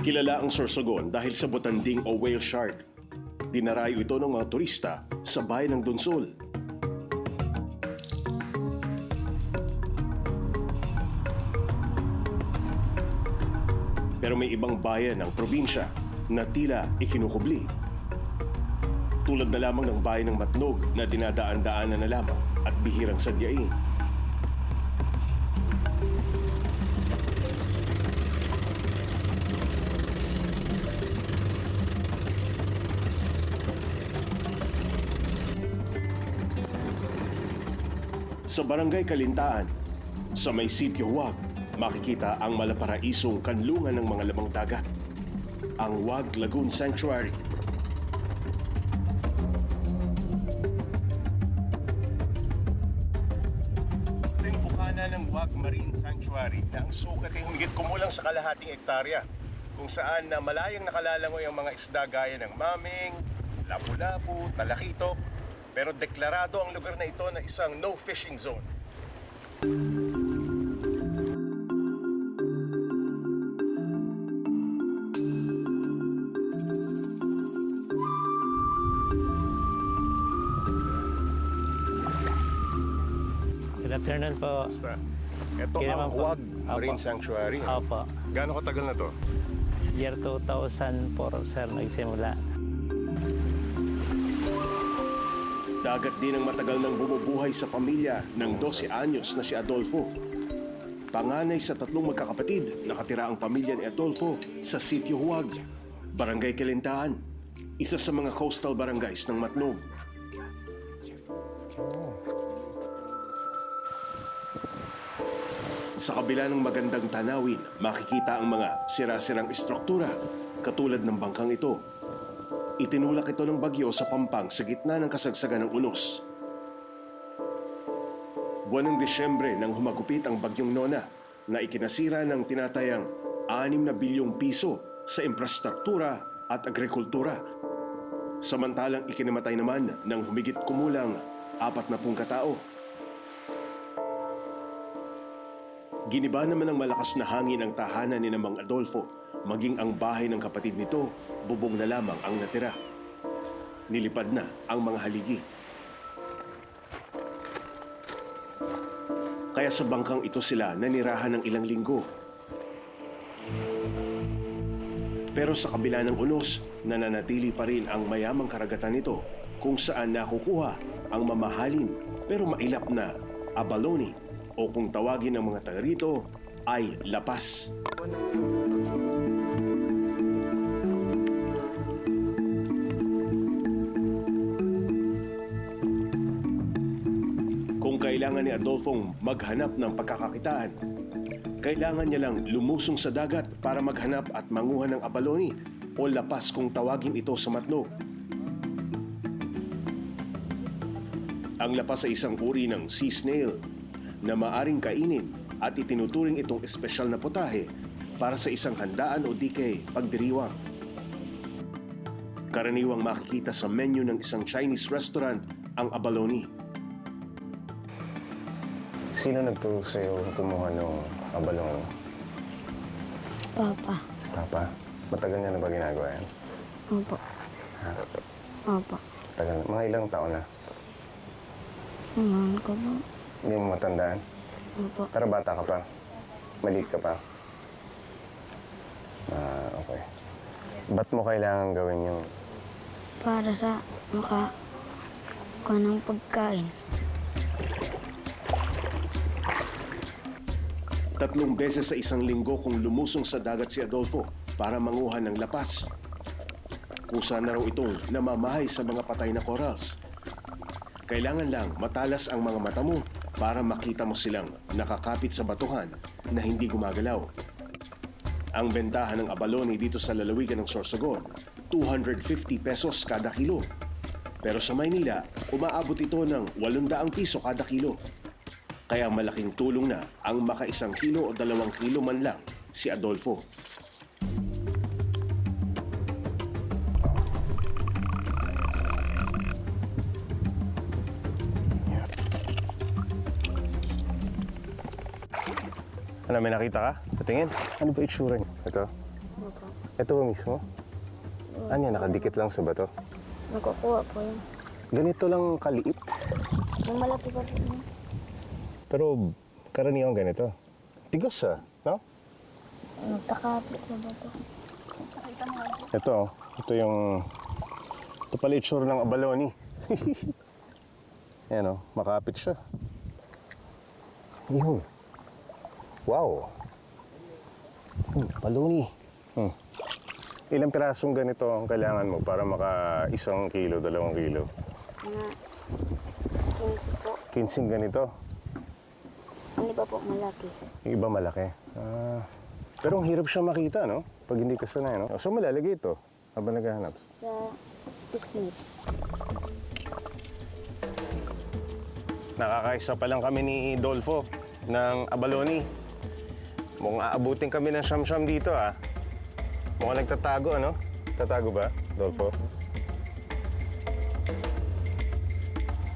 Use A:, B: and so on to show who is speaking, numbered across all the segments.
A: Kilala ang Sorsogon dahil sa butanding o whale shark. Dinarayo ito ng mga turista sa bayan ng Donsol. Pero may ibang bayan ng probinsya na tila ikinukubli. Tulad na lamang ng bayan ng Matnog na dinadaan-daanan na lamang at bihirang sadyain. Sa Barangay Kalintaan, sa may Sitio Huwag, makikita ang malaparaisong kanlungan ng mga lamang dagat, ang Huwag Lagoon Sanctuary. Ito yung bukana ng Huwag Marine Sanctuary na ang sukat ay humigit kumulang sa kalahating hektarya, kung saan na malayang nakalalangoy ang mga isda gaya ng maming, lapu-lapu, talakitok, pero deklarado ang lugar na ito na isang no-fishing zone.
B: Good afternoon po.
A: Ito
B: Okay
A: ang
B: naman po.
A: Huwag Marine
B: Opo.
A: Sanctuary.
B: Opo.
A: Gaano katagal na to?
B: Year 2004, sir, nagsimula.
A: Dagat din ang matagal nang bumubuhay sa pamilya ng 12 anyos na si Adolfo. Panganay sa 3 magkakapatid, nakatira ang pamilya ni Adolfo sa Sitio Huwag, Barangay Kalintaan, isa sa mga coastal barangays ng Matnog. Sa kabila ng magandang tanawin, makikita ang mga sira-sirang istruktura katulad ng bangkang ito. Itinulak ito ng bagyo sa Pampang sa gitna ng kasagsagan ng unos. Buwan ng Disyembre nang humagupit ang bagyong Nona na ikinasira ng tinatayang 6 na bilyong piso sa infrastruktura at agrikultura. Samantalang ikinamatay naman ng humigit kumulang 40 katao. Giniba naman ng malakas na hangin ang tahanan ni Mang Adolfo, maging ang bahay ng kapatid nito, bubong na lamang ang natira. Nilipad na ang mga haligi. Kaya sa bangkang ito sila nanirahan ng ilang linggo. Pero sa kabila ng unos, nananatili pa rin ang mayamang karagatan nito kung saan nakukuha ang mamahalin pero mailap na abalone o kung tawagin ng mga taga rito ay lapas. Kung kailangan ni Adolfong maghanap ng pagkakakitaan, kailangan niya lang lumusong sa dagat para maghanap at manguha ng abalone o lapas kung tawagin ito sa Matnog. Ang lapas ay isang uri ng sea snail na maaring kainin at itinuturing itong espesyal na putahe para sa isang handaan o di kay pagdiriwang. Karaniwang makikita sa menu ng isang Chinese restaurant ang abalone.
C: Sino nagturo sa'yo kumuha ng abalone?
D: Papa.
C: Si Papa? Matagal niya na ba ginagawa yan?
D: Opo.
C: Ha?
D: Opo.
C: Tagal na. Mga ilang taon na?
D: Naman ko po.
C: Hindi mo matandaan?
D: Opo.
C: Pero bata ka pa? Maliit ka pa? Okay. Ba't mo kailangan gawin yung...
D: Para sa makakuha ng pagkain.
A: 3 beses sa isang linggo kung lumusong sa dagat si Adolfo para manguha ng lapas. Kusa na raw itong namamahay sa mga patay na corals. Kailangan lang matalas ang mga mata mo para makita mo silang nakakapit sa batuhan na hindi gumagalaw. Ang bentahan ng abalone dito sa lalawigan ng Sorsogon, 250 pesos kada kilo. Pero sa Maynila, umaabot ito ng 800 piso kada kilo. Kaya malaking tulong na ang maka 1 kilo o 2 kilo man lang si Adolfo.
C: Ano, may nakita ka? Patingin. Ano ba itsura niya? Ito?
D: Opo.
C: Ito ba mismo? Ano yan, nakadikit lang sa bato?
D: Nakukuha po yun.
C: Ganito lang kaliit.
D: Yung malaki pa po yun.
C: Pero karaniwang ganito. Tigas siya, no?
D: Nagtakapit sa bato.
C: Ito yung... Ito pala itsura ng abalone. Ayan o, makapit siya. Yun. Wow. Abalone. Ilang pirasong ganito ang kailangan mo para maka 1 kilo, 2 kilo?
D: Mga 15 po.
C: 15 ganito.
D: Ang iba po malaki.
C: Yung iba malaki. Pero ang hirap siya makita, no? Pag hindi ka sanay, no? So malalagay ito habang naghahanap.
D: Sa pisngi.
C: Nakakaisa pa lang kami ni Dolfo ng abalone. Mukhang aabutin kami ng siyam-siyam dito, ah. Mukhang nagtatago, ano? Tatago ba, Dolfo?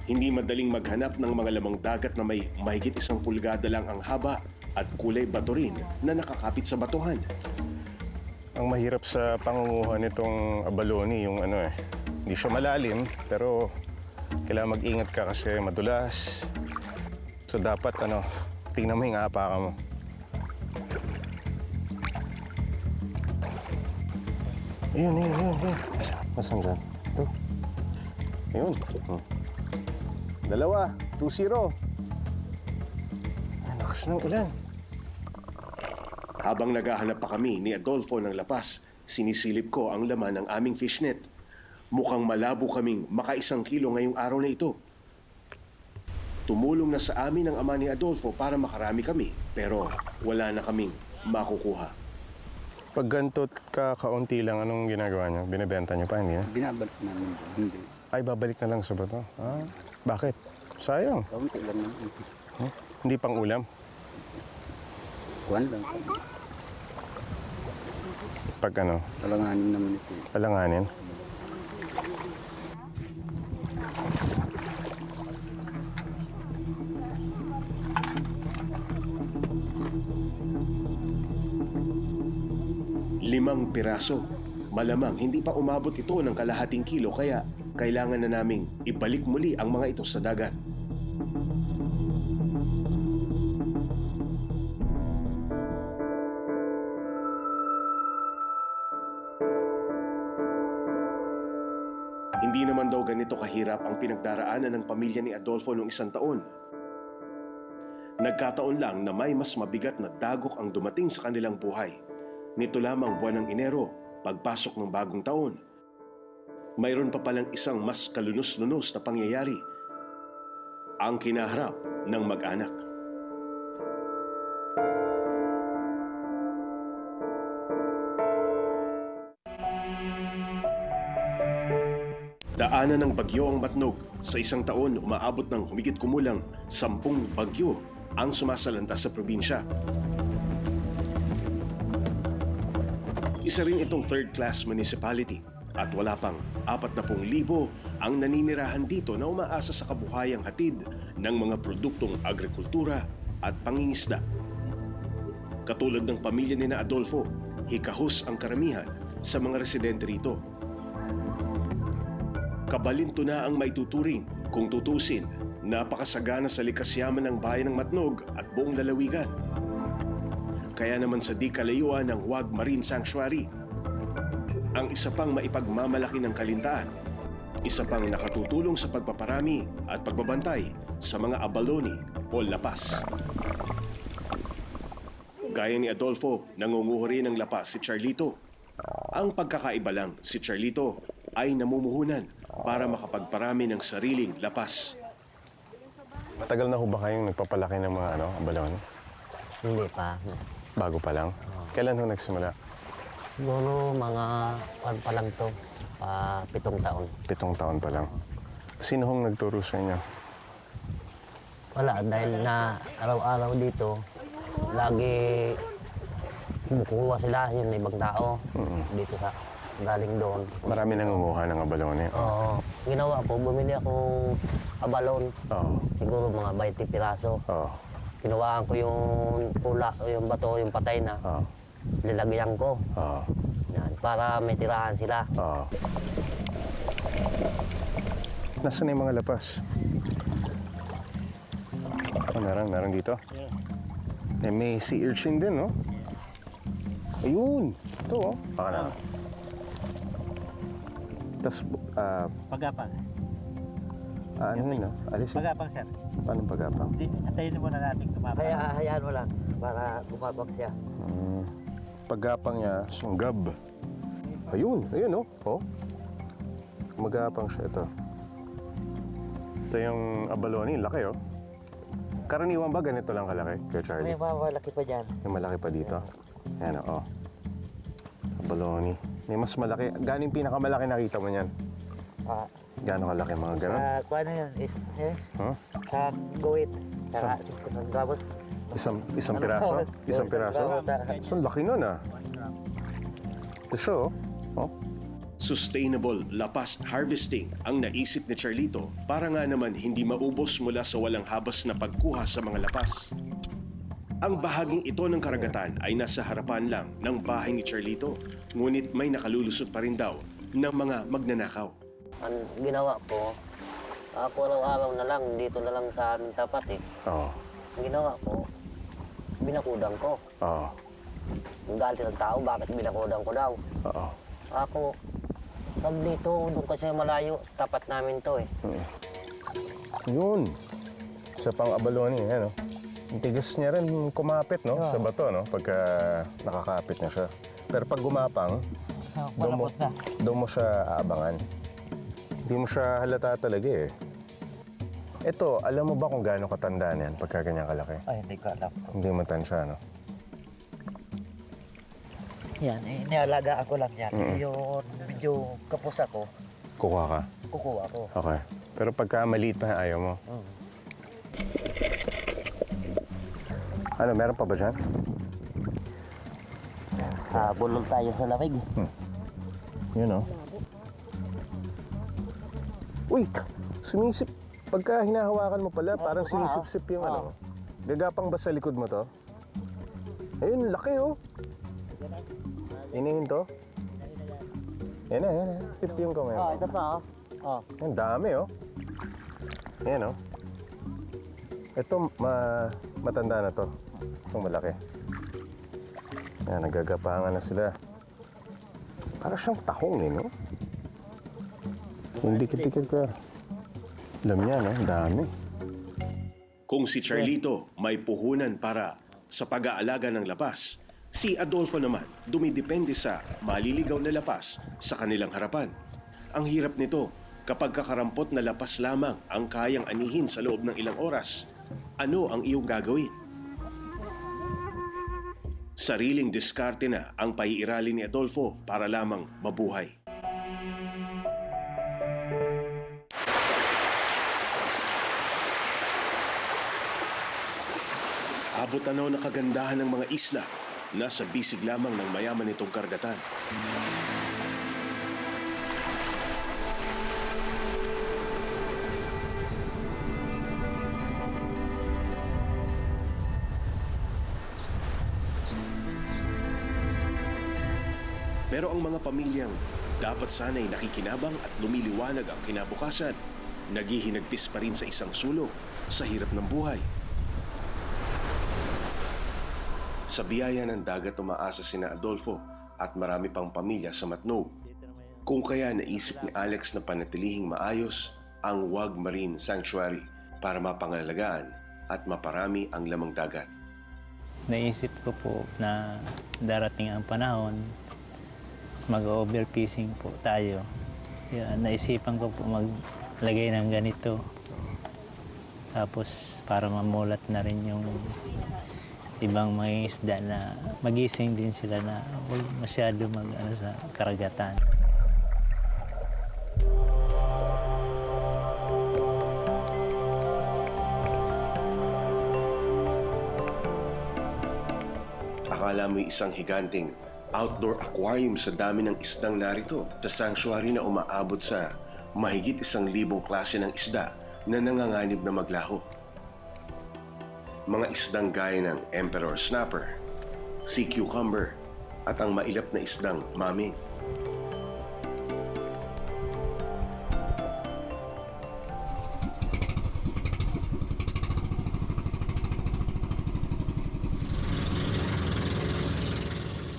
A: Hindi madaling maghanap ng mga lamang dagat na may mahigit 1 pulgada lang ang haba at kulay bato rin na nakakapit sa batuhan.
C: Ang mahirap sa pangunguha nitong abalone, yung ano eh, hindi siya malalim, pero kailangan mag-ingat ka kasi madulas. So dapat ano, tingnan mo yung hapakan mo. Ayun. Nasaan dyan? Ito. Ayun. 2, 2-0. Ang lakas ng ulan.
A: Habang naghahanap pa kami ni Adolfo ng lapas, sinisilip ko ang laman ng aming fishnet. Mukhang malabo kaming maka 1 kilo ngayong araw na ito. Tumulong na sa amin ang ama ni Adolfo para makarami kami, pero wala na kaming makukuha.
C: Pag ganito kaunti lang, anong ginagawa niyo? Binibenta niyo pa, hindi na?
E: Binabalik namin. Hindi.
C: Ay, babalik na lang sa bato. Bakit? Sayang.
E: Kaunti lang naman.
C: Hindi pang ulam.
E: Kuhan lang.
C: Pag ano,
E: Talanganin naman ito.
C: alanganin.
A: Limang piraso. Malamang hindi pa umabot ito ng kalahating kilo kaya kailangan na naming ibalik muli ang mga ito sa dagat. Hindi naman daw ganito kahirap ang pinagdaraanan ng pamilya ni Adolfo noong 1 taon. Nagkataon lang na may mas mabigat na dagok ang dumating sa kanilang buhay. Nito lamang buwan ng Enero, pagpasok ng bagong taon. Mayroon pa palang isang mas kalunos-lunos na pangyayari. Ang kinaharap ng mag-anak. Daanan ng bagyo ang Matnog. Sa 1 taon, umaabot ng humigit kumulang 10 bagyo ang sumasalanta sa probinsya. Isa rin itong third-class municipality at wala pang 40,000 ang naninirahan dito na umaasa sa kabuhayang hatid ng mga produktong agrikultura at pangingisda. Katulad ng pamilya ni na Adolfo, hikahos ang karamihan sa mga residente rito. Kabalinto na ang maituturing kung tutusin, napakasagana sa likas yaman ng bayan ng Matnog at buong lalawigan. Kaya naman sa di kalayuan ng Wag Marine Sanctuary, ang isa pang maipagmamalaki ng kalintaan, isa pang nakatutulong sa pagpaparami at pagbabantay sa mga abalone o lapas. Gaya ni Adolfo, nangunguho rin ng lapas si Charlito. Ang pagkakaiba lang, si Charlito ay namumuhunan para makapagparami ng sariling lapas.
C: Matagal na ho ba kayong nagpapalaki ng mga abalone?
B: Hindi pa.
C: Bago pa lang? Kailan ho nagsimula?
B: Siguro mga pa lang to, 7 taon.
C: 7 taon pa lang. Sino hong nagturo sa inyo?
B: Wala, dahil na araw-araw dito, lagi kumukuha sila yung ibang tao dito sa galing doon.
C: Marami nangunguha ng abalone.
B: Oo. Ginawa ko, bumili akong abalon,
C: Oo.
B: siguro mga 20 piraso.
C: Oo.
B: Kinuhaan ko yung pula, yung bato, yung patay na.
C: Oo.
B: Lalagyan ko.
C: Oo.
B: Yan, para may tirahan sila.
C: Oo. Nasaan na yung mga lapas? Oh, meron dito. Eh, may sea urchin din, no? Ayun! Ito, oh. Baka na. Tapos,
F: Pagapang.
C: ano yun, no? Alisin.
F: Pagapang, sir.
C: Paano pagapang?
F: Di, antayin muna natin kumapang.
B: Hayaan mo lang para gumagwag siya.
C: Pagapang niya, sunggab. Ayun, oh. Oh. Magapang siya, ito. Ito yung abalone, laki, oh. Karaniwan ba ganito lang kalaki, Kuya Charlie?
B: May malaki pa dyan.
C: May malaki pa dito. Ayan, oh. Abalone. May mas malaki. Ganing pinakamalaki nakita mo niyan? Gano'ng kalaki mga ganun?
B: Kung ano yun,
C: Huh?
B: sa guwit. Tapos,
C: Isang piraso? Isang piraso? So, laki nun, ah. Ito siya, oh. Oh.
A: Sustainable lapas harvesting ang naisip ni Charlito para nga naman hindi maubos mula sa walang habas na pagkuha sa mga lapas. Ang bahaging ito ng karagatan ay nasa harapan lang ng bahay ni Charlito, ngunit may nakalulusot pa rin daw ng mga magnanakaw.
B: ang ginawa ko, ako araw-araw na lang, dito na lang sa aming tapat eh.
C: Oo.
B: Ang ginawa ko, binakudang ko.
C: Oo.
B: Ang galit ng tao, bakit binakudang ko daw?
C: Oo.
B: Ako, pag dito, doon kasi malayo, tapat namin to eh.
C: Yun. Sa pang-abalone, ano? Ang tigas niya rin kumapit, no? Sa bato, no? Pagka nakakapit na siya. Pero pag gumapang, doon mo siya aabangan. Hindi mo siya halata talaga eh. Ito, alam mo ba kung gaano katanda niyan pagka ganyan kalaki?
B: Ay, hindi ko alam.
C: Hindi mo tansya, no?
B: Yan, inialagaan ko lang yan. Yung medyo kapos ako,
C: Kukuha ka.
B: kukuha ko.
C: Okay. Pero pagka maliit pa, ayaw mo. Ano, meron pa ba dyan?
B: Bulol tayo sa lamig.
C: Yun, oh. Uy! Sumisip. Pagka hinahawakan mo pala, parang sinisip-sip yung ano. Gagapang ba sa likod mo to? Ayun, laki, oh. Inihin to? Yan na. Tip yung kamay mo.
B: Ito pa, oh.
C: Ang dami, oh. Yan, oh. Ito, matanda na to. Itong malaki. Yan, nagagapangan na sila. Para siyang tahong, eh, no? Yung dikit-dikit ka. Alam niya, no? Ang dami.
A: Kung si Charlito may puhunan para sa pag-aalaga ng lapas, si Adolfo naman dumidepende sa maliligaw na lapas sa kanilang harapan. Ang hirap nito kapag kakarampot na lapas lamang ang kayang anihin sa loob ng ilang oras. Ano ang iyong gagawin? Sariling diskarte na ang paiiralin ni Adolfo para lamang mabuhay. Abot-tanaw na kagandahan ng mga isla nasa bisig lamang ng mayaman nitong karagatan. Pero ang mga pamilyang dapat sana'y nakikinabang at lumiliwanag ang kinabukasan, naghihinagpis pa rin sa isang sulok sa hirap ng buhay. Sa biyaya ng dagat umaasa sina Adolfo at marami pang pamilya sa Matnog. Kung kaya naisip ni Alex na panatilihing maayos ang Wag Marine Sanctuary para mapangalagaan at maparami ang lamang dagat.
F: Naisip ko po na darating ang panahon, mag-overfishing po tayo. Yan, naisipan ko po maglagay ng ganito. Tapos para mamulat na rin yung ibang mga isda na magising din sila na huwag masyado sa karagatan.
A: Akala mo'y isang higanting outdoor aquarium sa dami ng isdang narito sa sanctuary na umaabot sa mahigit 1,000 klase ng isda na nanganganib na maglaho. Mga isdang gaya ng emperor snapper, sea cucumber, at ang mailap na isdang mami.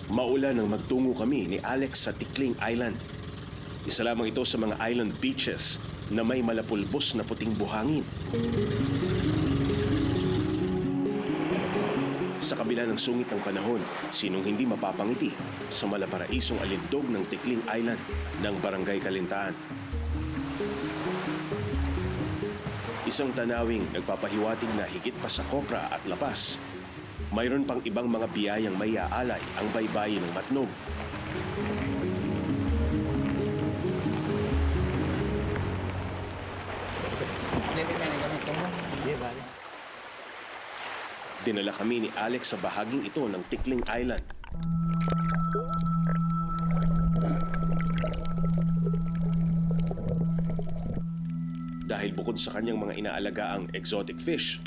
A: Maulan nang magtungo kami ni Alex sa Tikling Island. Isa lamang ito sa mga island beaches na may malapulbos na puting buhangin. Sa kabila ng sungit ng panahon, sinong hindi mapapangiti sa malaparaisong alindog ng Tikling Island ng Barangay Kalintaan. Isang tanawing nagpapahiwatig na higit pa sa kopra at lapas, mayroon pang ibang mga biyayang may aalay ang baybayin ng Matnog. Dinala kami ni Alex sa bahaging ito ng Tikling Island. Dahil bukod sa kanyang mga inaalagaang exotic fish,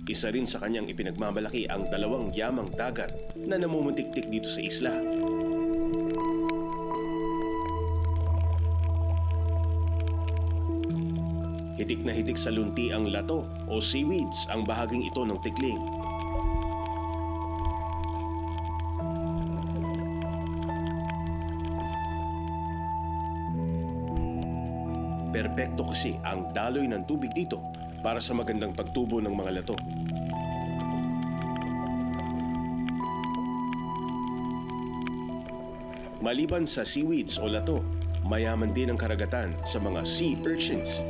A: isa rin sa kanyang ipinagmamalaki ang 2 yamang dagat na namumutiktik dito sa isla. Hitik na hitik sa lunti ang lato o seaweeds ang bahaging ito ng Tikling. Perpekto kasi ang daloy ng tubig dito para sa magandang pagtubo ng mga lato. Maliban sa seaweeds o lato, mayaman din ang karagatan sa mga sea urchins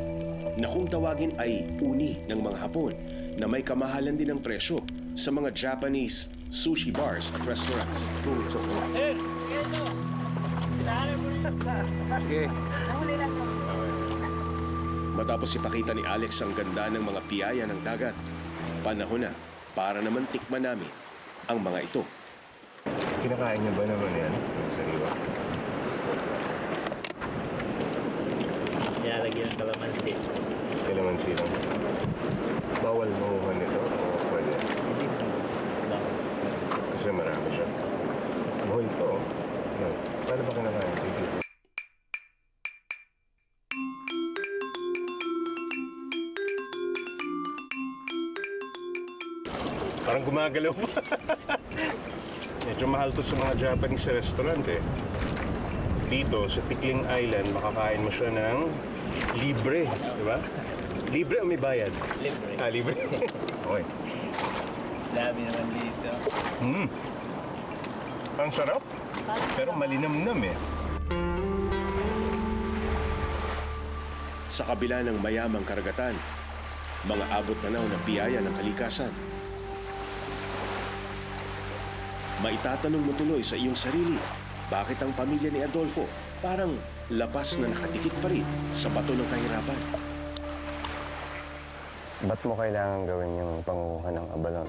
A: na kung tawagin ay uni ng mga Hapon na may kamahalan din ng presyo sa mga Japanese sushi bars at restaurants. Matapos ipakita ni Alex ang ganda ng mga piyaya ng dagat, panahon na para naman tikman namin ang mga ito.
C: Kinakain niyo ba naman yan? Sariwa.
F: Nilalagyan ng kalamansi.
C: Kalamansi lang. Bawal manguhan nito o pwede?
F: Hindi po.
C: Kasi marami siya. Buhay ito. Yan. Paano ba kinakain? Sige. Parang gumagalaw pa. Medyo mahal to sa mga Japanese restaurant eh. Dito sa Tikling Island, makakain mo siya ng libre, di ba? Libre o may bayad?
F: Libre.
C: Ah, libre. Okay.
F: Dami naman dito.
C: Ang sarap, pero malinamnam eh.
A: Sa kabila ng mayamang karagatan, mga abot tanaw na biyaya ng kalikasan. Maitatanong mo tuloy sa iyong sarili, bakit ang pamilya ni Adolfo parang lapas na nakadikit pa rin sa bato ng kahirapan?
C: Ba't mo kailangan gawin yung panguha ng abalon?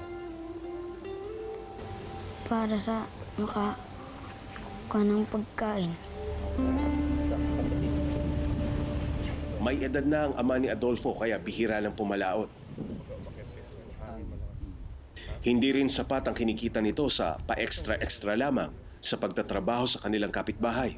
D: Para sa makakuha ng pagkain.
A: May edad na ang ama ni Adolfo kaya bihira lang pumalaot. Hindi rin sapat ang kinikita nito sa pa-extra-extra lamang sa pagtatrabaho sa kanilang kapitbahay.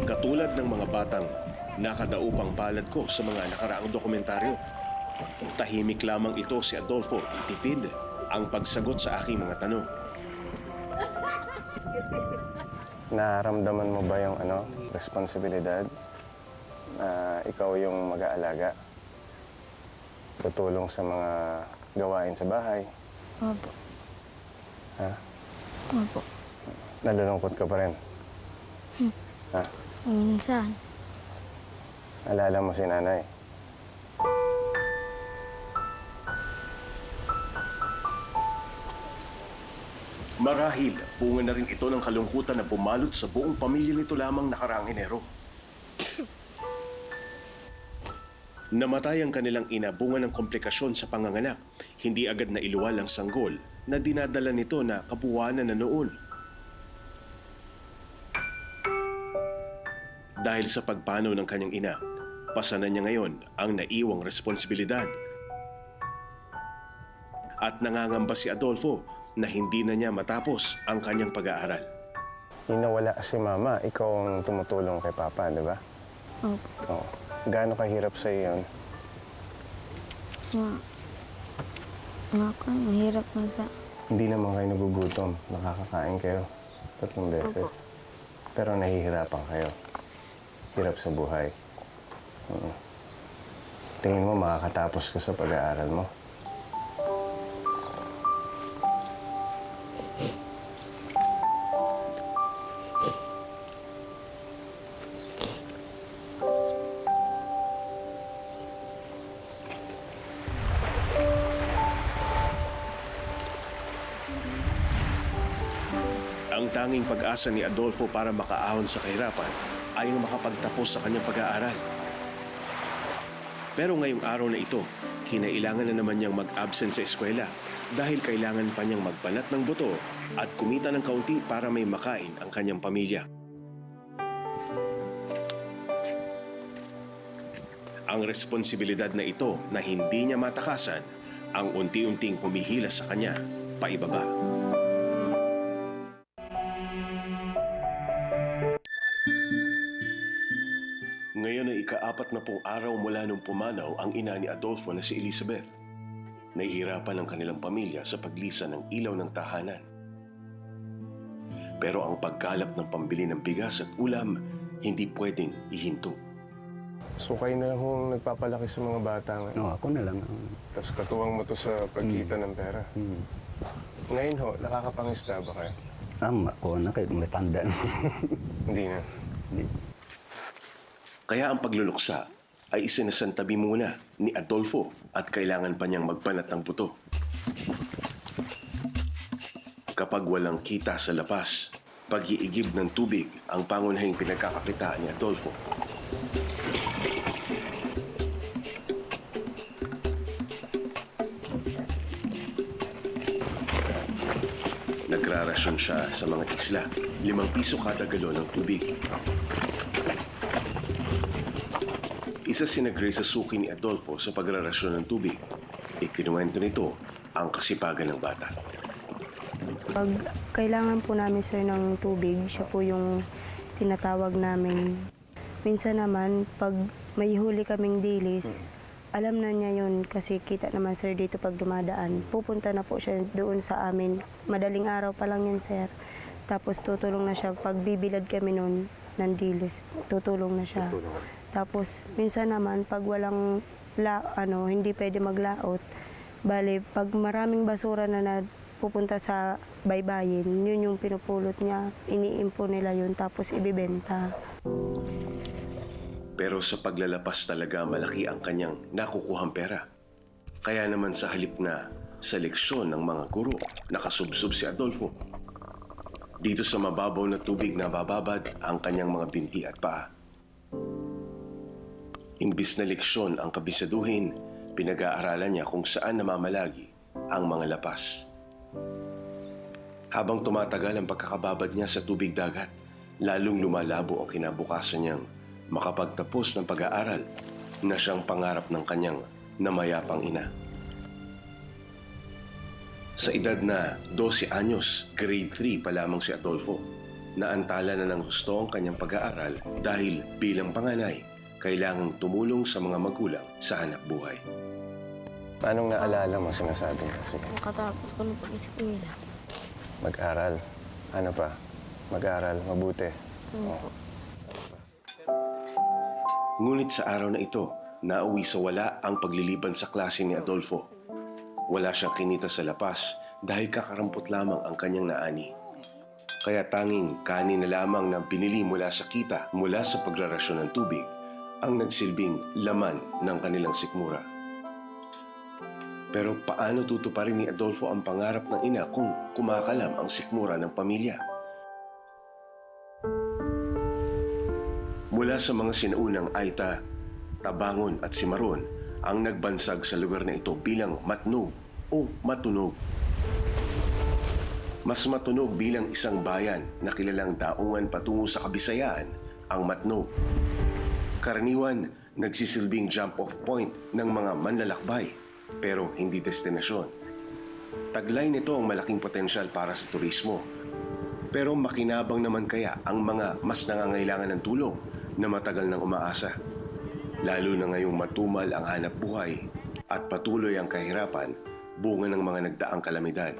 A: Katulad ng mga batang nakadaupang palad ko sa mga nakaraang dokumentaryo, tahimik lamang ito si Adolfo, itipid ang pagsagot sa aking mga tanong.
C: Nararamdaman mo ba yung responsibilidad na ikaw yung mag-aalaga? Tutulong sa mga gawain sa bahay?
D: Opo.
C: Ha?
D: Opo.
C: Nalulungkot ka pa rin? Ha?
D: Minsan.
C: Alala mo si nanay?
A: Marahil, bunga na rin ito ng kalungkutan na bumalot sa buong pamilya nito lamang nakaraang Enero. Namatay ang kanilang ina bunga ng komplikasyon sa panganganak. Hindi agad na iluwal ang sanggol na dinadala nito na kabuwanan na noon. Dahil sa pagpanaw ng kanyang ina, Pasanan niya ngayon ang naiwang responsibilidad. At nangangamba si Adolfo na hindi na niya matapos ang kanyang pag-aaral.
C: Yung nawala si Mama, ikaw ang tumutulong kay Papa, di ba?
D: Opo.
C: Oo. Gaano kahirap sa'yo yun?
D: Mahirap na sa...
C: Hindi naman kayo nagugutom. Nakakakain kayo 3 beses. Pero nahihirapan kayo. Hirap sa buhay. Tingin mo makakatapos ka sa pag-aaral mo?
A: Ang tanging pag-asa ni Adolfo para makaahon sa kahirapan ay ang makapagtapos sa kanyang pag-aaral. Pero ngayong araw na ito, kinailangan na naman niyang mag-absent sa eskwela dahil kailangan pa niyang magbanat ng buto at kumita ng kaunti para may makain ang kanyang pamilya. Ang responsibilidad na ito na hindi niya matakasan ang unti-unting humihila sa kanya paibaba. Ngayon ay ika-40 araw mula nung pumanaw ang ina ni Adolfo na si Elizabeth. Nahihirapan ang kanilang pamilya sa paglisan ng ilaw ng tahanan. Pero ang pagkalap ng pambili ng bigas at ulam, hindi pwedeng ihinto.
C: So kayo na lang kung nagpapalaki sa mga bata ngayon.
E: No, ako na lang.
C: Tapos katuwang mo to sa pagkita ng pera. Ngayon ho, nakakapangisda ba kayo?
E: Ako na kayo, matanda na.
C: Hindi na.
A: Kaya ang pagluluksa ay isinasantabi muna ni Adolfo at kailangan pa niyang magbanat ng buto. Kapag walang kita sa lapas, pag-iigib ng tubig ang pangunahing pinagkakakitaan ni Adolfo. Nagrarasyon siya sa mga isla, 5 piso kada galon ng tubig. Isa si Grace sa suki ni Adolfo sa pagrarasyon ng tubig. Ikinuwento nito ang kasipagan ng bata.
G: Pag kailangan po namin sir ng tubig, siya po yung tinatawag namin. Minsan naman, pag may huli kaming dilis, alam na niya yun kasi kita naman sir dito pag dumadaan. Pupunta na po siya doon sa amin. Madaling araw pa lang yan sir. Tapos tutulong na siya. Pag bibilad kami noon ng dilis, tutulong na siya. Tapos minsan naman, pag walang hindi pwede maglaot, bali, pag maraming basura na pupunta sa baybayin, yun yung pinupulot niya, iniimpo nila yun, tapos ibibenta.
A: Pero sa paglalapas talaga malaki ang kanyang nakukuhang pera. Kaya naman sa halip na sa leksyon ng mga guro, nakasubsob si Adolfo. Dito sa mababaw na tubig na bababad ang kanyang mga binti at paa. Imbis na leksyon ang kabisaduhin, pinag-aaralan niya kung saan namamalagi ang mga lapas. Habang tumatagal ang pagkakababad niya sa tubig dagat, lalong lumalabo ang kinabukasan niyang makapagtapos ng pag-aaral na siyang pangarap ng kanyang namayapang ina. Sa edad na 12 anyos, grade 3 pa lamang si Adolfo, naantala na ng gusto ang kanyang pag-aaral dahil bilang panganay, kailangang tumulong sa mga magulang sa hanap buhay.
C: Anong naalala mo sinasabi ka? Sige.
D: Makatapos ko ng pag-eskwela.
C: Mag-aral. Ano pa? Mag-aral. Mabuti.
D: Opo.
A: Ngunit sa araw na ito, nauwi sa wala ang pagliliban sa klase ni Adolfo. Wala siyang kinita sa lapas dahil kakarampot lamang ang kanyang naani. Kaya tanging kanin na lamang na binili mula sa kita mula sa pagrarasyon ng tubig ang nagsilbing laman ng kanilang sikmura. Pero paano tutuparin ni Adolfo ang pangarap ng ina kung kumakalam ang sikmura ng pamilya? Mula sa mga sinaunang Aita, Tabangon at Simaron ang nagbansag sa lugar na ito bilang Matnog o Matunog. Mas matunog bilang isang bayan na kilalang daungan patungo sa Kabisayaan, ang Matnog. Karaniwan, nagsisilbing jump-off point ng mga manlalakbay pero hindi destinasyon. Taglay nito ang malaking potensyal para sa turismo. Pero makinabang naman kaya ang mga mas nangangailangan ng tulong na matagal nang umaasa. Lalo na ngayong matumal ang hanap buhay at patuloy ang kahirapan bunga ng mga nagdaang kalamidad.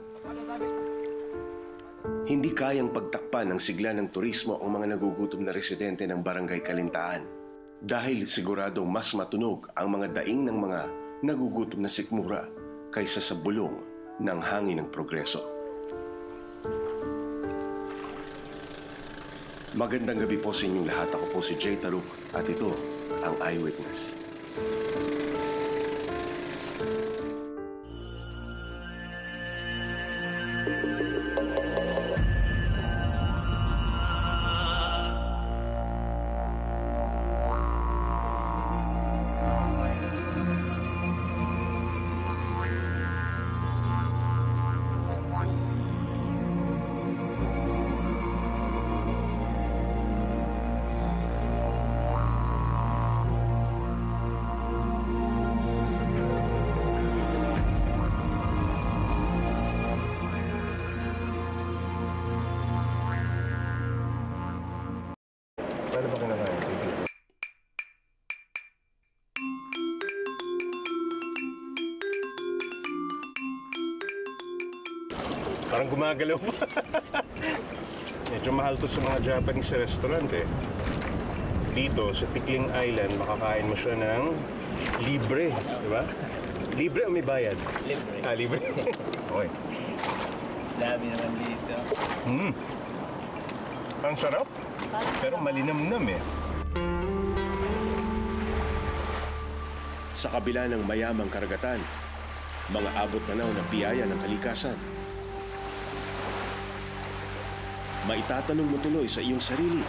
A: Hindi kayang pagtakpan ng sigla ng turismo ang mga nagugutom na residente ng Barangay Kalintaan dahil siguradong mas matunog ang mga daing ng mga nagugutom na sikmura kaysa sa bulong ng hangin ng progreso. Magandang gabi po sa inyong lahat. Ako po si Jay Taluk at ito ang Eyewitness.
C: Paano ba kinakain? Sige. Parang gumagalaw pa. Medyo mahal to sa mga Japanese restaurant eh. Dito sa Tikling Island, makakain mo siya ng libre, di ba? Libre o may bayad?
F: Libre.
C: Ah, libre. Okay.
F: Dami naman dito.
C: Ang sarap. Pero malinamnam eh.
A: Sa kabila ng mayamang karagatan, mga abot tanaw na biyaya ng kalikasan. Maitatanong mo tuloy sa iyong sarili,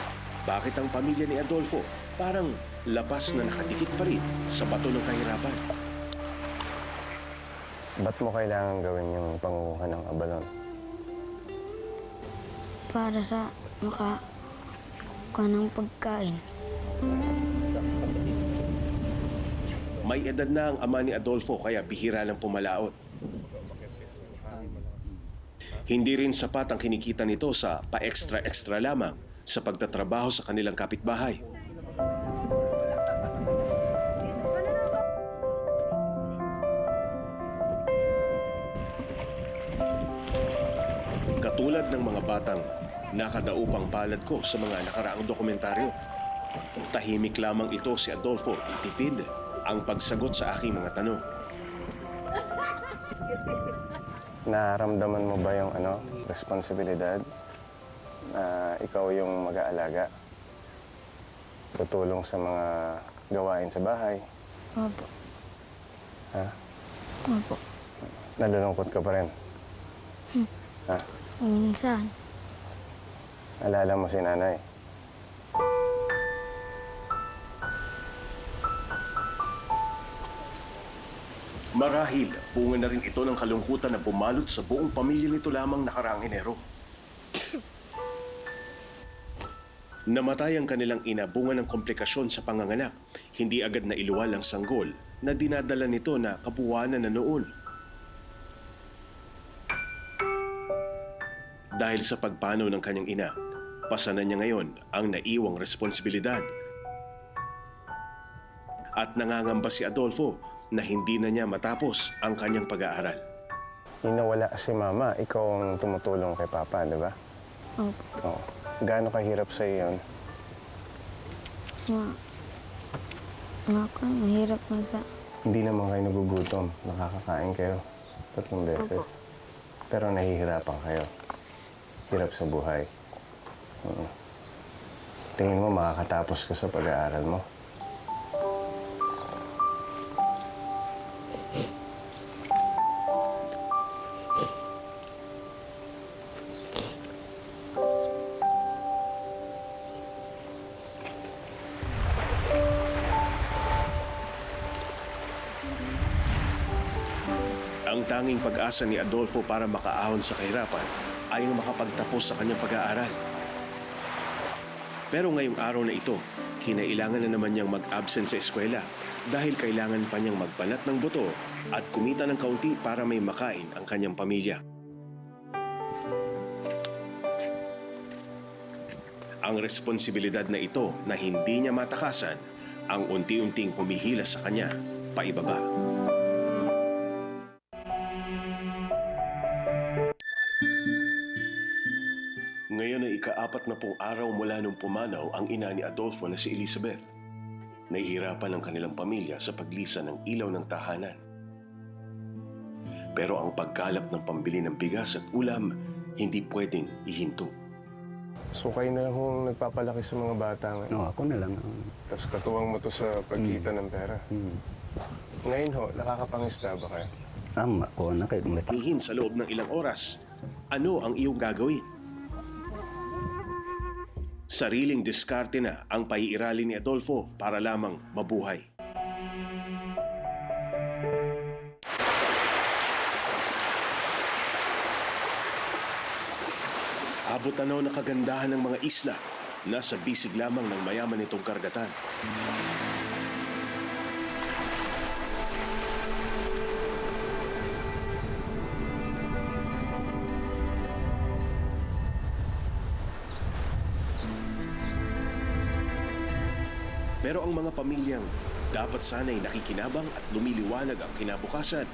A: bakit ang pamilya ni Adolfo parang lapas na nakadikit pa rin sa bato ng kahirapan?
C: Ba't mo kailangan gawin yung panguha ng abalon?
D: Para sa makakuha ng pagkain.
A: May edad na ang ama ni Adolfo kaya bihira ng pumalaot. Hindi rin sapat ang kinikita nito sa pa-extra-extra lamang sa pagtatrabaho sa kanilang kapitbahay. Katulad ng mga batang nakadaupang palad ko sa mga nakaraang dokumentaryo. Tahimik lamang ito si Adolfo, itipid ang pagsagot sa aking mga tanong.
C: Nararamdaman mo ba yung responsibilidad na ikaw yung mag-aalaga? Tutulong sa mga gawain sa bahay?
D: Opo.
C: Ha?
D: Opo.
C: Nalulungkot ka pa rin? Ha?
D: Minsan.
C: Alala mo si nanay?
A: Marahil, bunga na rin ito ng kalungkutan na bumalot sa buong pamilya nito lamang nakaraang Enero. Namatay ang kanilang ina bunga ng komplikasyon sa panganganak. Hindi agad na iluwal ang sanggol na dinadala nito na kabuwanan na noon. Dahil sa pagpanaw ng kanyang ina, pasanan niya ngayon ang naiwang responsibilidad. At nangangamba si Adolfo na hindi na niya matapos ang kanyang pag-aaral.
C: Yung nawala si Mama, ikaw ang tumutulong kay Papa, di ba?
D: Opo.
C: Oo. Gaano kahirap sa'yo yun?
D: Mahirap na sa...
C: Hindi naman kayo nagugutom. Nakakakain kayo 3 beses.
D: Opo.
C: Pero nahihirapan kayo. Hirap sa buhay. Tingin mo makakatapos ka sa pag-aaral mo?
A: Ang tanging pag-asa ni Adolfo para makaahon sa kahirapan ay ang makapagtapos sa kanyang pag-aaral. Pero ngayong araw na ito, kinailangan na naman niyang mag-absent sa eskwela dahil kailangan pa niyang magbanat ng buto at kumita ng kaunti para may makain ang kanyang pamilya. Ang responsibilidad na ito na hindi niya matakasan ang unti-unting humihila sa kanya paibaba. Ngayon ay ika-40 araw mula nung pumanaw ang ina ni Adolfo na si Elizabeth. Nahihirapan ang kanilang pamilya sa paglisan ng ilaw ng tahanan. Pero ang pagkalap ng pambili ng bigas at ulam, hindi pwedeng ihinto.
C: So kayo na lang kung nagpapalaki sa mga bata nga.
E: No, ako na lang.
C: Tapos katuwang mo to sa pagkita ng pera. Ngayon ho, nakakapangisda ba kayo?
E: Ako na kahit matanda.
A: Nihin sa loob ng ilang oras, ano ang iyong gagawin? Sariling diskarte na ang paiirali ni Adolfo para lamang mabuhay. Abot-tanaw na kagandahan ng mga isla, nasa bisig lamang ng mayaman nitong karagatan. Pero ang mga pamilyang dapat sana'y nakikinabang at lumiliwanag ang kinabukasan,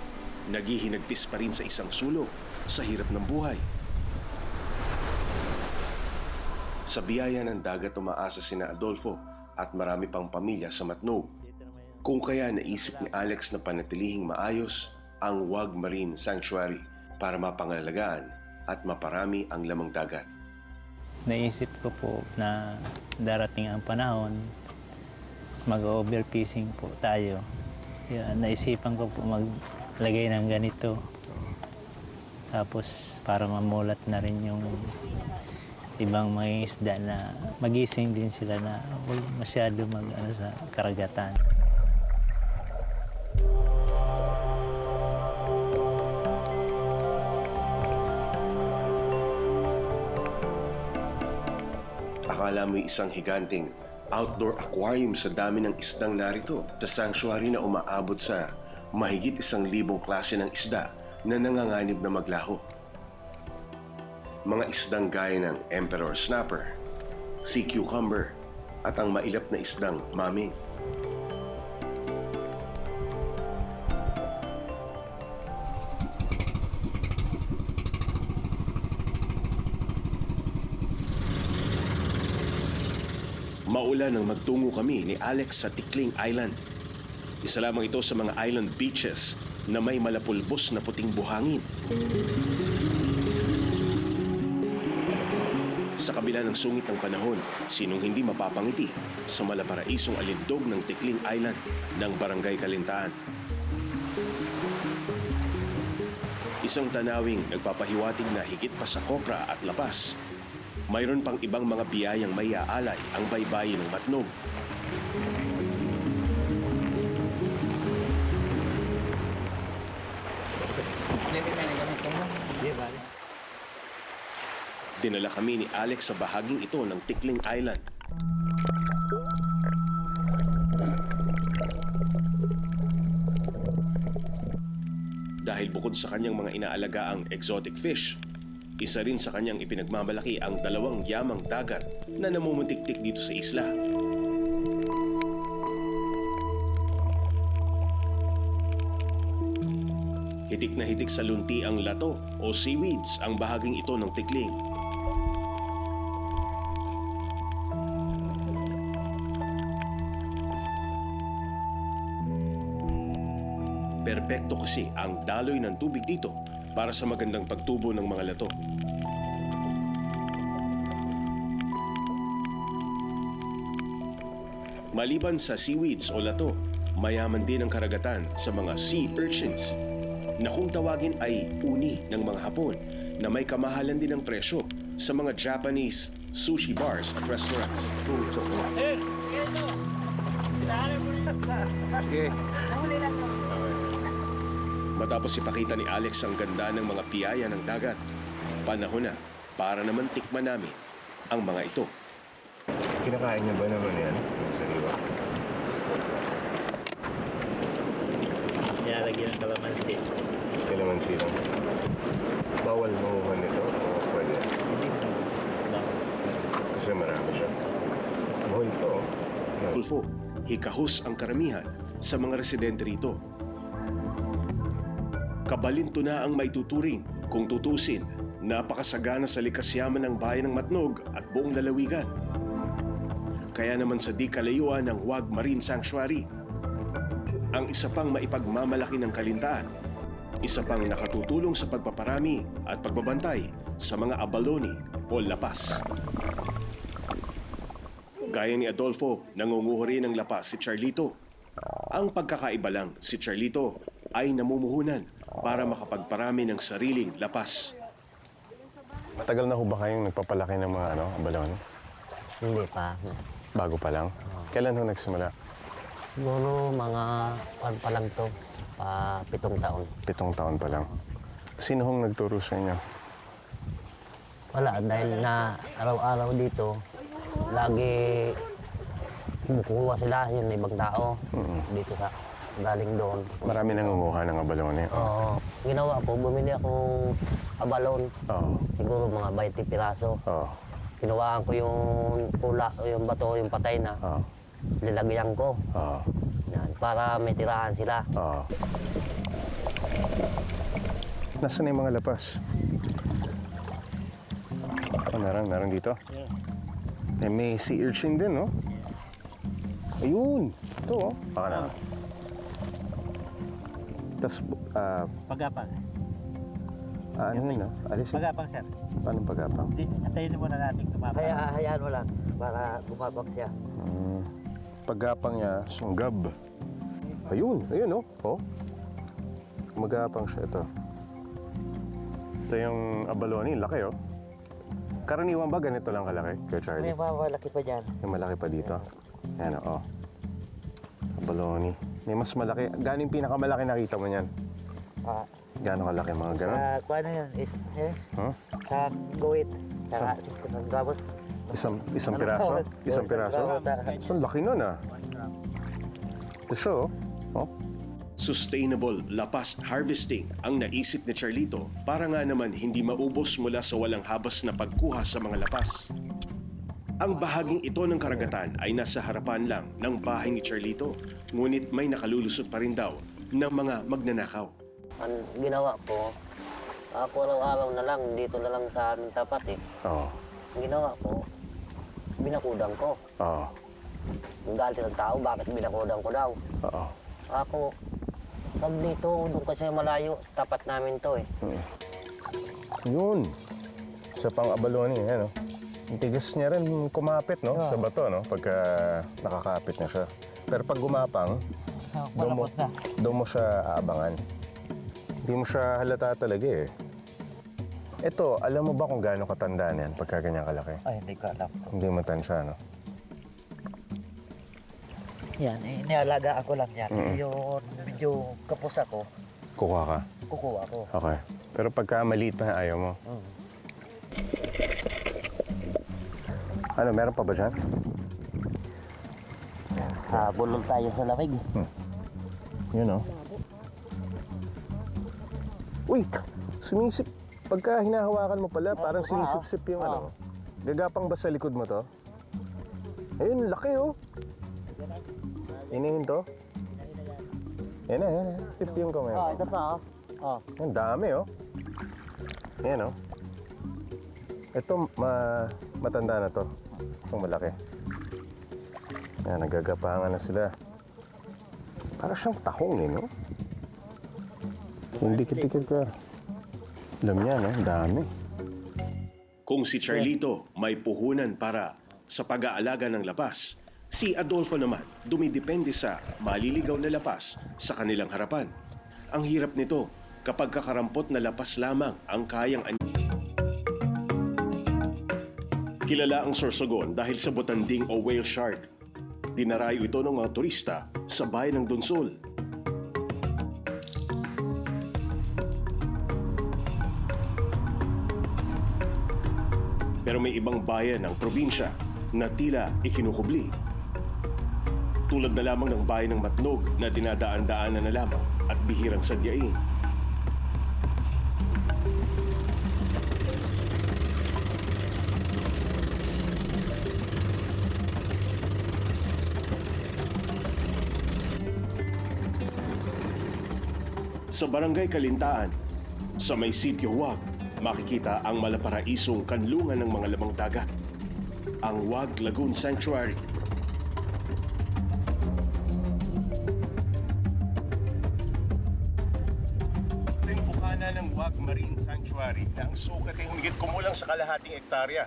A: naghihinagpis pa rin sa isang sulok sa hirap ng buhay. Sa biyaya ng dagat umaasa sina Adolfo at marami pang pamilya sa Matnog. Kung kaya naisip ni Alex na panatilihing maayos ang Wag Marine Sanctuary para mapangalagaan at maparami ang lamang dagat.
F: Naisip ko po na darating ang panahon, mag-overfishing po tayo. Kaya naisipan ko po maglagay ng ganito. Tapos para mamulat na rin yung ibang mga isda na magising din sila na huwag masyado sa karagatan.
A: Akala mo'y isang higanting outdoor aquarium sa dami ng isdang narito sa sanctuary na umaabot sa mahigit 1,000 klase ng isda na nanganganib na maglaho. Mga isdang gaya ng emperor snapper, sea cucumber, at ang mailap na isdang maming. Maulan nang magtungo kami ni Alex sa Tikling Island. Isa lamang ito sa mga island beaches na may malapulbos na puting buhangin. Sa kabila ng sungit ng panahon, sinong hindi mapapangiti sa malaparaisong alindog ng Tikling Island ng Barangay Kalintaan. Isang tanawing nagpapahiwatig na higit pa sa kopra at lapas. Mayroon pang ibang mga biyayang may aalay ang baybayin ng Matnog. Dinala kami ni Alex sa bahaging ito ng Tikling Island. Dahil bukod sa kanyang mga inaalagaang exotic fish, isa rin sa kanyang ipinagmamalaki ang 2 yamang dagat na namumutiktik dito sa isla. Hitik na hitik sa lunti ang lato o seaweeds ang bahaging ito ng Tikling. Perpekto kasi ang daloy ng tubig dito para sa magandang pagtubo ng mga lato. Maliban sa seaweeds o lato, mayaman din ang karagatan sa mga sea urchins na kung tawagin ay uni ng mga Hapon na may kamahalan din ng presyo sa mga Japanese sushi bars at restaurants. Matapos ipakita ni Alex ang ganda ng mga piyaya ng dagat, panahon na para naman tikman namin ang mga ito.
C: Kinakain niya ba naman yan? Sa iwa.
F: Nilalagyan ng kalamansi.
C: Kalamansi lang. Bawal mahuhan nito o pwede? Kasi marami siya. Buhay ito.
A: Adolfo, hikahos ang karamihan sa mga residente rito. Kabalinto na ang maituturing kung tutusin, napakasagana sa likas yaman ng bayan ng Matnog at buong lalawigan. Kaya naman sa di kalayuan ng Wag Marine Sanctuary, ang isa pang maipagmamalaki ng kalintaan, isa pang nakatutulong sa pagpaparami at pagbabantay sa mga abalone o lapas. Gaya ni Adolfo, nangunguho rin ng lapas si Charlito. Ang pagkakaiba lang, si Charlito ay namumuhunan para makapagparami ng sariling lapas.
C: Matagal na ho ba kayong nagpapalaki ng mga abalone?
B: Hindi pa.
C: Bago pa lang? Kailan ho nagsimula?
B: Siguro mga pa lang to, 7 taon.
C: 7 taon pa lang. Sino hong nagturo sa inyo?
B: Wala, dahil na araw-araw dito, lagi kumukuha sila yung ibang tao dito sa galing doon.
C: Marami nangunguha ng abalone.
B: Oo. Ginawa ko, bumili akong abalon,
C: Oo.
B: siguro mga 20 piraso.
C: Oo.
B: Kinuhaan ko yung pula, yung bato, yung patay na.
C: Oo.
B: Lilagyan ko.
C: Oo.
B: Yan, para may tirahan sila.
C: Oo. Nasaan na yung mga lapas? Meron dito. May sea urchin din, no? Ayun! Ito, oh. Baka na. Tapos,
F: Pagapang.
C: ano yun, no? Alisin.
F: Pagapang, sir.
C: Paano pagapang?
F: Antayin muna natin kumapang.
B: Hayaan mo lang para bumabak siya.
C: Pagapang niya, sunggab. Ayun, oh. Oh. Magapang siya ito. Ito yung abalone, laki, oh. Karaniwan ba ganito lang kalaki, Kuya Charlie?
B: May malaki pa dyan.
C: May malaki pa dito. Yan, oh. Abalone. May mas malaki. Gaano yung pinakamalaki nakita mo niyan? Gaano kalaki mga gano'n?
B: Kuha na yun,
C: Huh?
B: sa guwit.
C: Sa-
B: Tapos,
C: Isang piraso? Isang piraso? So, laki nun, ah. Ito siya, oh. Oh.
A: Sustainable lapas harvesting ang naisip ni Charlito para nga naman hindi maubos mula sa walang habas na pagkuha sa mga lapas. Ang bahaging ito ng karagatan ay nasa harapan lang ng bahay ni Charlito, ngunit may nakalulusot pa rin daw ng mga magnanakaw.
B: ang ginawa ko, ako araw-araw na lang, dito na lang sa aming tapat eh.
C: Oo.
B: Ang ginawa ko, binakudang ko.
C: Oo.
B: Ang galit ng tao, bakit binakudang ko daw?
C: Oo.
B: Ako, pag dito, doon kasi malayo, tapat namin to eh.
C: Yun. Sa pang-abalone, yan, oh. Ang tigas niya rin kumapit, no? Sa bato, no? Pagka nakakapit na siya. Pero pag gumapang, doon mo siya aabangan. Hindi mo siya halata talaga, eh. Ito, alam mo ba kung gaano katanda yan pagka ganyan kalaki?
B: Ay, hindi ko alam.
C: Hindi mo tansya, no?
B: Yan, nialagaan ko lang yan. Yung medyo kapos ako,
C: Kukuha ka.
B: kukuha ko.
C: Okay. Pero pagka maliit na, ayaw mo. Ano, meron pa ba dyan?
B: Bulol tayo sa lamig.
C: Yun, oh. Uy! Sumisip. Pagka hinahawakan mo pala, parang sinisip-sip yung ano. Gagapang ba sa likod mo to? Ayun, laki, oh. Inihin to? Yan na. Tip yung kamay mo.
B: Ito pa, oh.
C: Ang dami, oh. Yan, oh. Ito, matanda na to. Itong malaki. Yan, nagagapangan na sila. Para siyang tahong, eh, no? Yung dikit-dikit ka. Alam niya, no? Dami.
A: Kung si Charlito may puhunan para sa pag-aalaga ng lapas, si Adolfo naman dumidepende sa maliligaw na lapas sa kanilang harapan. Ang hirap nito kapag kakarampot na lapas lamang ang kayang Kilala ang Sorsogon dahil sa butanding o whale shark. Dinarayo ito ng mga turista sa bayan ng Donsol. Pero may ibang bayan ng probinsya na tila ikinukubli. Tulad na lamang ng bayan ng Matnog na dinadaan-daanan na lamang at bihirang sadyain. Sa Barangay Kalintaan, sa may sitio Huwag, makikita ang malaparaisong kanlungan ng mga lamang dagat, ang Huwag Lagoon Sanctuary. Bukana ng Huwag Marine Sanctuary na ang sukat ay humigit kumulang sa kalahating hektarya,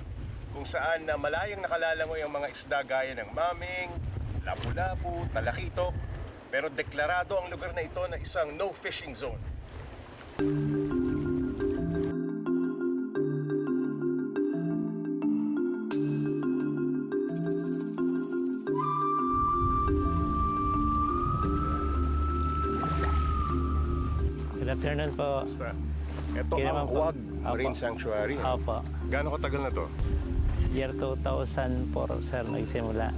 A: kung saan na malayang nakalalangoy ang mga isda gaya ng maming, lapu-lapu, talakitok, pero deklarado ang lugar na ito na isang no-fishing zone.
F: Good afternoon po.
A: Ito
F: Kaya
A: ang
F: naman po.
A: Huwag Marine
F: Opo.
A: Sanctuary.
F: Opo.
A: Gaano katagal na to?
F: Year 2004, sir, nagsimula.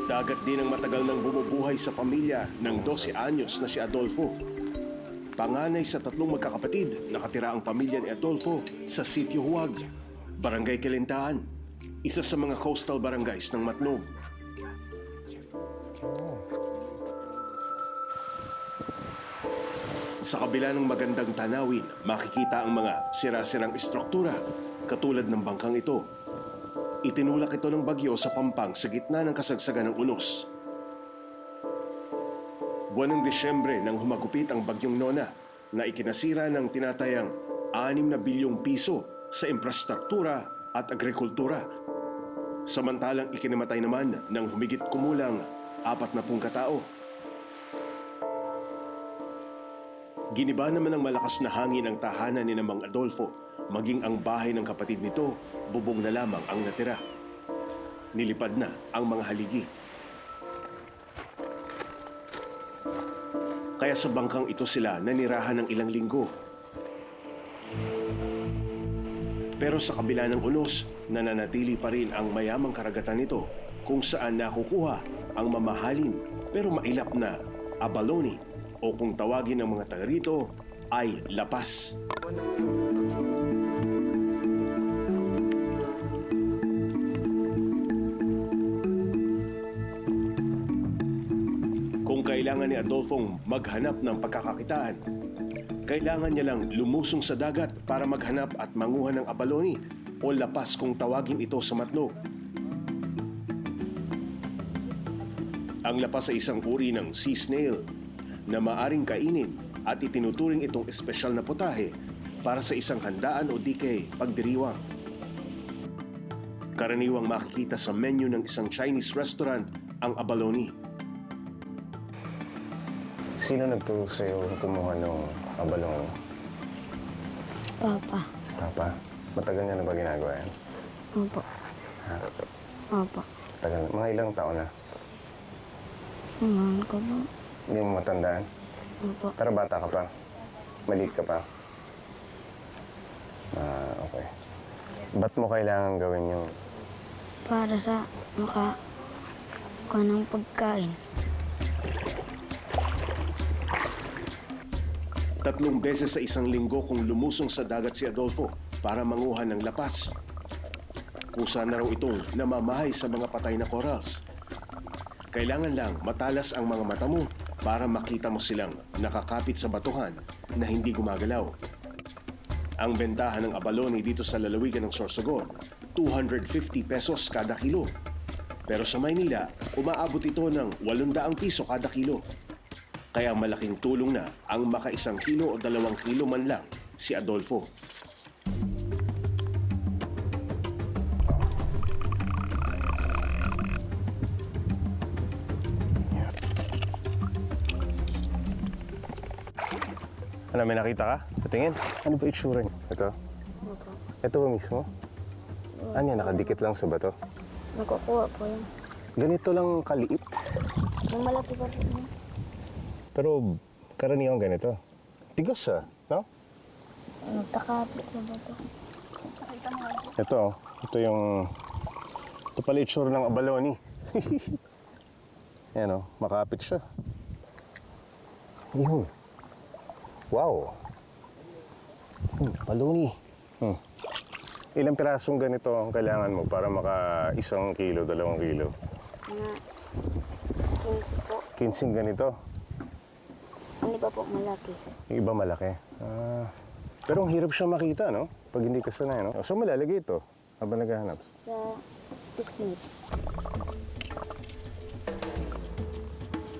A: Dagat din ang matagal nang bumubuhay sa pamilya ng 12 anyos na si Adolfo. Panganay sa 3 magkakapatid, nakatira ang pamilya ni Adolfo sa Sitio Huwag, Barangay Kalintaan, isa sa mga coastal barangays ng Matnog. Sa kabila ng magandang tanawin, makikita ang mga sira-sirang istruktura katulad ng bangkang ito. Itinulak ito ng bagyo sa Pampang sa gitna ng kasagsagan ng unos. Buwan ng Disyembre nang humagupit ang bagyong Nona na ikinasira ng tinatayang 6 na bilyong piso sa infrastruktura at agrikultura. Samantalang ikinamatay naman ng humigit kumulang 40 katao. Giniba naman ng malakas na hangin ang tahanan ni Mang Adolfo, maging ang bahay ng kapatid nito, bubong na lamang ang natira. Nilipad na ang mga haligi. Kaya sa bangkang ito sila nanirahan ng ilang linggo. Pero sa kabila ng unos, nananatili pa rin ang mayamang karagatan nito kung saan nakukuha ang mamahalin pero mailap na abalone o kung tawagin ng mga taga rito ay lapas. Kung kailangan ni Adolfong maghanap ng pagkakakitaan, kailangan niya lang lumusong sa dagat para maghanap at manguha ng abalone o lapas kung tawagin ito sa Matnog. Ang lapas ay isang uri ng sea snail na maaring kainin at itinuturing itong espesyal na putahe para sa isang handaan o di kay pagdiriwang. Karaniwang makikita sa menu ng isang Chinese restaurant ang abalone.
C: Sino nagturo sa'yo kumuha ng abalone?
D: Papa.
C: Si Papa. Matagal niya na ba ginagawa yan?
D: Opo.
C: Ha?
D: Opo.
C: Tagal. Mga ilang taon na?
D: Ngayon ko po.
C: Hindi mo matandaan?
D: Opo.
C: Pero bata ka pa? Maliit ka pa? Okay. Ba't mo kailangan gawin yung...
D: Para sa makakuha ng pagkain.
A: 3 beses sa isang linggo kung lumusong sa dagat si Adolfo para manguha ng lapas. Kusa na raw itong namamahay sa mga patay na corals. Kailangan lang matalas ang mga mata mo para makita mo silang nakakapit sa batuhan na hindi gumagalaw. Ang bentahan ng abalone dito sa lalawigan ng Sorsogon, 250 pesos kada kilo. Pero sa Maynila, umaabot ito ng 800 piso kada kilo. Kaya malaking tulong na ang maka1 kilo o 2 kilo man lang si Adolfo.
C: Ano, may nakita ka? Patingin. Ano ba itsura niya? Ito? Ito ba mismo? Ano yan? Nakadikit lang sa bato?
D: Nakukuha po yun.
C: Ganito lang kaliit.
D: Yung malaki pa po yun.
C: Pero karaniwang ganito. Tigas siya, no?
D: Nagtakapit sa bato.
C: Ito yung, ito pala itsura ng abalone. Yan o, makapit siya. Yun. Wow. Abalone. Ilang pirasong ganito ang kailangan mo para maka 1 kilo, 2 kilo?
D: Mga 15 po.
C: 15 ganito.
D: Hindi pa po malaki.
C: Yung iba malaki. Pero ang hirap siya makita, no? Pag hindi ka sanay, no? So malalagay ito habang naghahanap.
D: Sa pisnit.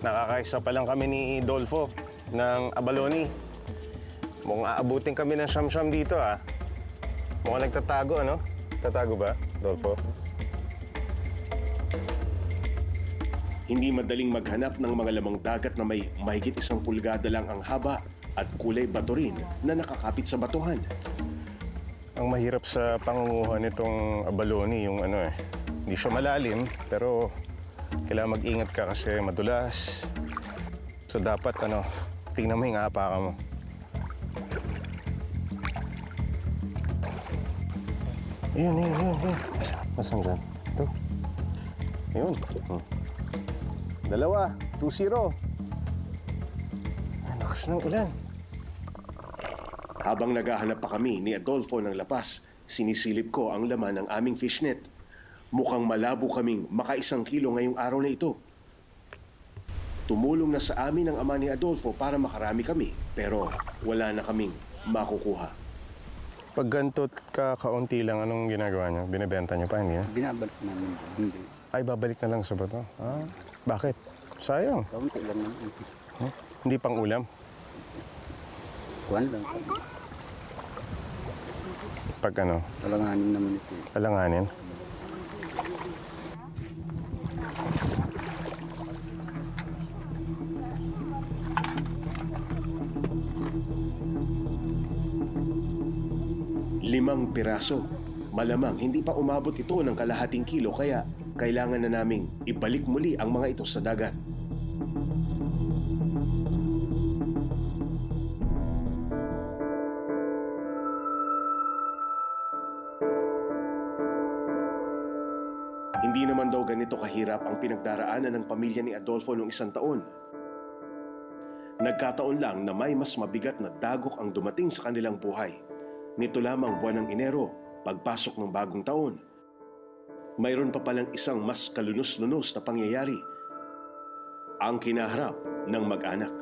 C: Nakakaisa pa lang kami ni Dolfo ng abalone. Mukhang aabutin kami ng siyam-siyam dito, ah. Mukhang nagtatago, ano? Tatago ba, Dolfo?
A: Hindi madaling maghanap ng mga lamang dagat na may mahigit 1 pulgada lang ang haba at kulay bato rin na nakakapit sa batuhan.
C: Ang mahirap sa pangunguha nitong abalone, yung ano eh, hindi siya malalim, pero kailangan mag-ingat ka kasi madulas. So dapat ano, tingnan mo yung apakan mo. Yun. Nasaan dyan? Ito. Yun. 2, 2-0. Ang lakas ng ulan.
A: Habang naghahanap pa kami ni Adolfo ng lapas, sinisilip ko ang laman ng aming fishnet. Mukhang malabo kaming maka 1 kilo ngayong araw na ito. Tumulong na sa amin ang ama ni Adolfo para makarami kami, pero wala na kaming makukuha.
C: Pag ganito kaunti lang, anong ginagawa niyo? Binibenta niyo pa, hindi na?
E: Binabalik namin. Hindi.
C: Ay, babalik na lang sa bato. Bakit? Sayang.
E: Kaunti lang naman.
C: Hindi pang ulam.
E: Kuhan lang.
C: Pag ano,
E: Talanganin naman ito.
C: alanganin.
A: Limang piraso. Malamang hindi pa umabot ito ng kalahating kilo kaya kailangan na naming ibalik muli ang mga ito sa dagat. Hindi naman daw ganito kahirap ang pinagdaraanan ng pamilya ni Adolfo noong 1 taon. Nagkataon lang na may mas mabigat na dagok ang dumating sa kanilang buhay. Nito lamang buwan ng Enero, pagpasok ng bagong taon. Mayroon pa palang isang mas kalunos-lunos na pangyayari. Ang kinaharap ng mag-anak.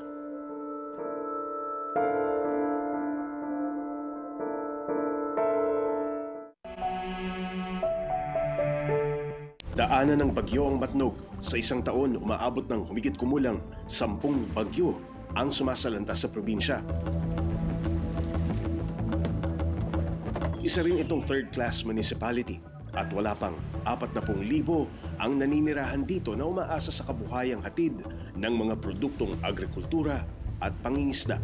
A: Daanan ng bagyo ang Matnog. Sa 1 taon, umaabot ng humigit kumulang 10 bagyo ang sumasalanta sa probinsya. Isa rin itong third-class municipality at wala pang 40,000 ang naninirahan dito na umaasa sa kabuhayang hatid ng mga produktong agrikultura at pangingisda.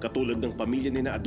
A: Katulad ng pamilya ni Adolfo,